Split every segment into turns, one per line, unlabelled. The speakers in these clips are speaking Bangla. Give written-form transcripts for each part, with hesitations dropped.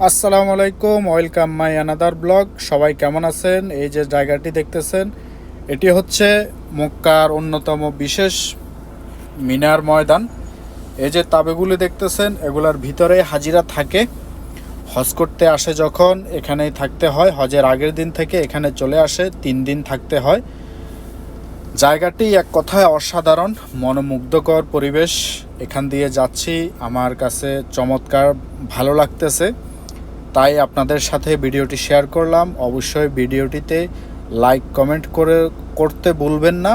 আসসালামু আলাইকুম, ওয়েলকাম মাই অ্যানাদার ব্লগ। সবাই কেমন আছেন? এই যে জায়গাটি দেখতেছেন, এটি হচ্ছে মক্কার অন্যতম বিশেষ মিনার ময়দান। এই যে তাঁবুগুলি দেখতেছেন, এগুলার ভিতরে হাজিরা থাকে। হজ করতে আসে যখন এখানেই থাকতে হয়। হজের আগের দিন থেকে এখানে চলে আসে, 3 দিন থাকতে হয়। জায়গাটি এক কথায় অসাধারণ, মনোমুগ্ধকর পরিবেশ। এখান দিয়ে যাচ্ছি, আমার কাছে চমৎকার ভালো লাগতেছে, তাই আপনাদের সাথে ভিডিওটি শেয়ার করলাম। অবশ্যই ভিডিওটিতে লাইক কমেন্ট করতে ভুলবেন না,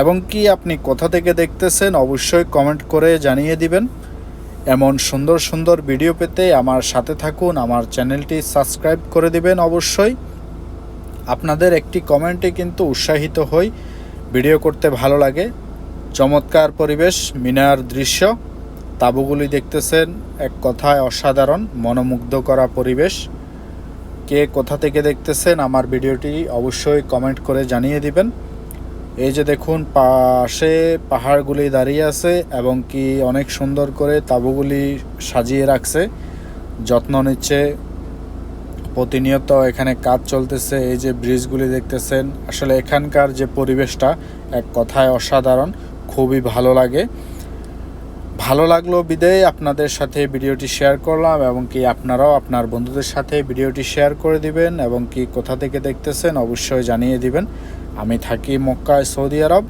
এবং কি আপনি কোথা থেকে দেখতেছেন অবশ্যই কমেন্ট করে জানিয়ে দিবেন। এমন সুন্দর সুন্দর ভিডিও পেতে আমার সাথে থাকুন, আমার চ্যানেলটি সাবস্ক্রাইব করে দিবেন। অবশ্যই আপনাদের একটি কমেন্টে কিন্তু উৎসাহিত হই, ভিডিও করতে ভালো লাগে। চমৎকার পরিবেশ, মিনার দৃশ্য, তাঁবুগুলি দেখতেছেন, এক কথায় অসাধারণ, মনোমুগ্ধ করা পরিবেশ। কে কোথা থেকে দেখতেছেন আমার ভিডিওটি অবশ্যই কমেন্ট করে জানিয়ে দিবেন। এই যে দেখুন, পাশে পাহাড়গুলি দাঁড়িয়ে আছে এবং কি অনেক সুন্দর করে তাঁবুগুলি সাজিয়ে রাখছে, যত্ন নিচ্ছে। প্রতিনিয়ত এখানে কাজ চলতেছে। এই যে ব্রিজগুলি দেখতেছেন, আসলে এখানকার যে পরিবেশটা এক কথায় অসাধারণ, খুবই ভালো লাগে। ভালো লাগলো বিদায় আপনাদের সাথে ভিডিওটি শেয়ার করলাম, এবং কি আপনারাও আপনার বন্ধুদের সাথে ভিডিওটি শেয়ার করে দিবেন, এবং কি কোথা থেকে দেখতেছেন অবশ্যই জানিয়ে দিবেন। আমি থাকি মক্কায়, সৌদি আরব,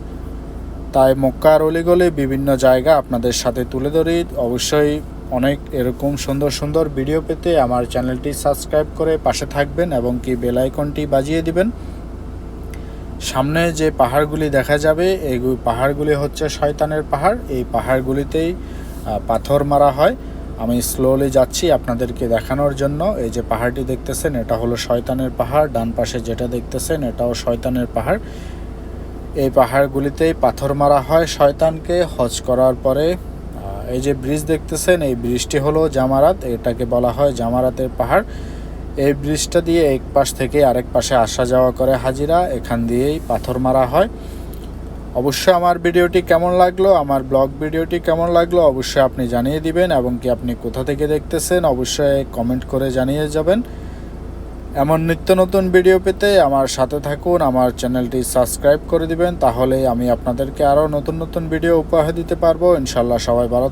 তাই মক্কার অলিগলি বিভিন্ন জায়গা আপনাদের সাথে তুলে ধরি। অবশ্যই অনেক এরকম সুন্দর সুন্দর ভিডিও পেতে আমার চ্যানেলটি সাবস্ক্রাইব করে পাশে থাকবেন, এবং কি বেল আইকনটি বাজিয়ে দিবেন। সামনে যে পাহাড়গুলি দেখা যাবে, এই পাহাড়গুলি হচ্ছে শয়তানের পাহাড়। এই পাহাড়গুলিতেই পাথর মারা হয়। আমি স্লোলি যাচ্ছি আপনাদেরকে দেখানোর জন্য। এই যে পাহাড়টি দেখতেছেন, এটা হলো শয়তানের পাহাড়। ডান পাশে যেটা দেখতেছেন, এটাও শয়তানের পাহাড়। এই পাহাড়গুলিতেই পাথর মারা হয় শয়তানকে হজ করার পরে। এই যে ব্রিজ দেখতেছেন, এই ব্রিজটি হলো জামারাত, এটাকে বলা হয় জামারাতের পাহাড়। এই ব্রিজটা দিয়ে এক পাশ থেকে আরেক পাশে আসা যাওয়া করে হাজিরা, এখান দিয়েই পাথর মারা হয়। অবশ্যই আমার ভিডিওটি কেমন লাগলো, আমার ব্লগ ভিডিওটি কেমন লাগলো অবশ্যই আপনি জানিয়ে দিবেন, এবং কি আপনি কোথা থেকে দেখতেছেন অবশ্যই কমেন্ট করে জানিয়ে যাবেন। এমন নিত্য নতুন ভিডিও পেতে আমার সাথে থাকুন, আমার চ্যানেলটি সাবস্ক্রাইব করে দিবেন, তাহলে আমি আপনাদেরকে আরও নতুন নতুন ভিডিও উপহার দিতে পারবো ইনশাল্লাহ। সবাই ভালো